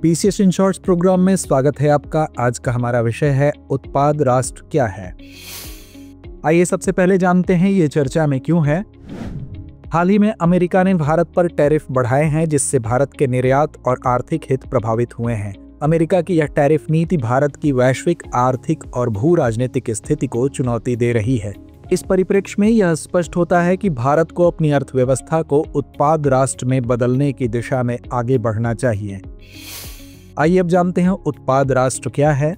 PCS in shorts programme में स्वागत है आपका। आज का हमारा विषय है उत्पाद राष्ट्र क्या है। आइए सबसे पहले जानते हैं ये चर्चा में क्यों है। हाल ही में अमेरिका ने भारत पर टैरिफ बढ़ाए हैं, जिससे भारत के निर्यात और आर्थिक हित प्रभावित हुए हैं। अमेरिका की यह टैरिफ नीति भारत की वैश्विक आर्थिक और भू राजनीतिक स्थिति को चुनौती दे रही है। इस परिप्रेक्ष्य में यह स्पष्ट होता है कि भारत को अपनी अर्थव्यवस्था को उत्पाद राष्ट्र में बदलने की दिशा में आगे बढ़ना चाहिए। आइए अब जानते हैं उत्पाद राष्ट्र क्या है।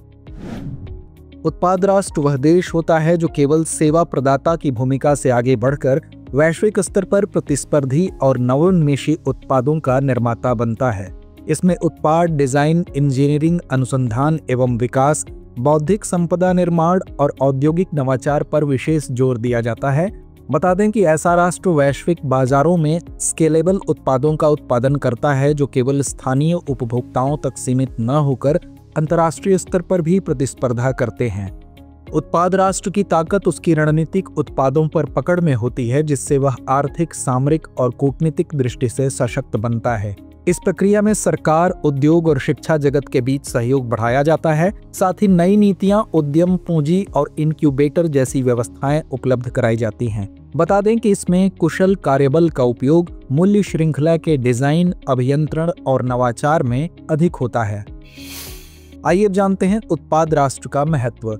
उत्पाद राष्ट्र वह देश होता है जो केवल सेवा प्रदाता की भूमिका से आगे बढ़कर वैश्विक स्तर पर प्रतिस्पर्धी और नवोन्मेषी उत्पादों का निर्माता बनता है। इसमें उत्पाद डिजाइन, इंजीनियरिंग, अनुसंधान एवं विकास, बौद्धिक संपदा निर्माण और औद्योगिक नवाचार पर विशेष जोर दिया जाता है। बता दें कि ऐसा राष्ट्र वैश्विक बाजारों में स्केलेबल उत्पादों का उत्पादन करता है जो केवल स्थानीय उपभोक्ताओं तक सीमित न होकर अंतर्राष्ट्रीय स्तर पर भी प्रतिस्पर्धा करते हैं। उत्पाद राष्ट्र की ताकत उसकी रणनीतिक उत्पादों पर पकड़ में होती है, जिससे वह आर्थिक, सामरिक और कूटनीतिक दृष्टि से सशक्त बनता है। इस प्रक्रिया में सरकार, उद्योग और शिक्षा जगत के बीच सहयोग बढ़ाया जाता है। साथ ही नई नीतियां, उद्यम पूंजी और इनक्यूबेटर जैसी व्यवस्थाएं उपलब्ध कराई जाती हैं। बता दें कि इसमें कुशल कार्यबल का उपयोग मूल्य श्रृंखला के डिजाइन, अभियंत्रण और नवाचार में अधिक होता है। आइए अब जानते हैं उत्पाद राष्ट्र का महत्व।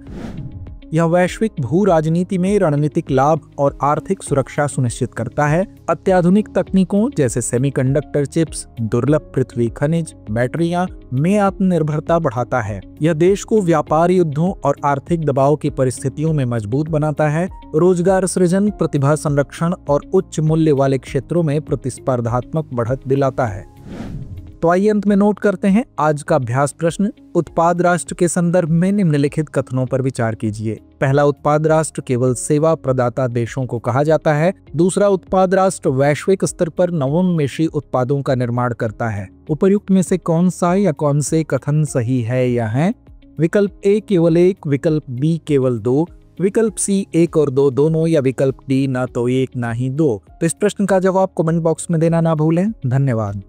यह वैश्विक भू राजनीति में रणनीतिक लाभ और आर्थिक सुरक्षा सुनिश्चित करता है। अत्याधुनिक तकनीकों जैसे सेमीकंडक्टर चिप्स, दुर्लभ पृथ्वी खनिज, बैटरियां में आत्मनिर्भरता बढ़ाता है। यह देश को व्यापार युद्धों और आर्थिक दबाव की परिस्थितियों में मजबूत बनाता है। रोजगार सृजन, प्रतिभा संरक्षण और उच्च मूल्य वाले क्षेत्रों में प्रतिस्पर्धात्मक बढ़त दिलाता है। तो आइए अंत में नोट करते हैं आज का अभ्यास प्रश्न। उत्पाद राष्ट्र के संदर्भ में निम्नलिखित कथनों पर विचार कीजिए। पहला, उत्पाद राष्ट्र केवल सेवा प्रदाता देशों को कहा जाता है। दूसरा, उत्पाद राष्ट्र वैश्विक स्तर पर नवोन्मेषी उत्पादों का निर्माण करता है। उपर्युक्त में से कौन सा या कौन से कथन सही है या है? विकल्प ए केवल एक, विकल्प बी केवल दो, विकल्प सी एक और दो दोनों, या विकल्प डी ना तो एक ना ही दो। तो इस प्रश्न का जवाब कमेंट बॉक्स में देना ना भूलें। धन्यवाद।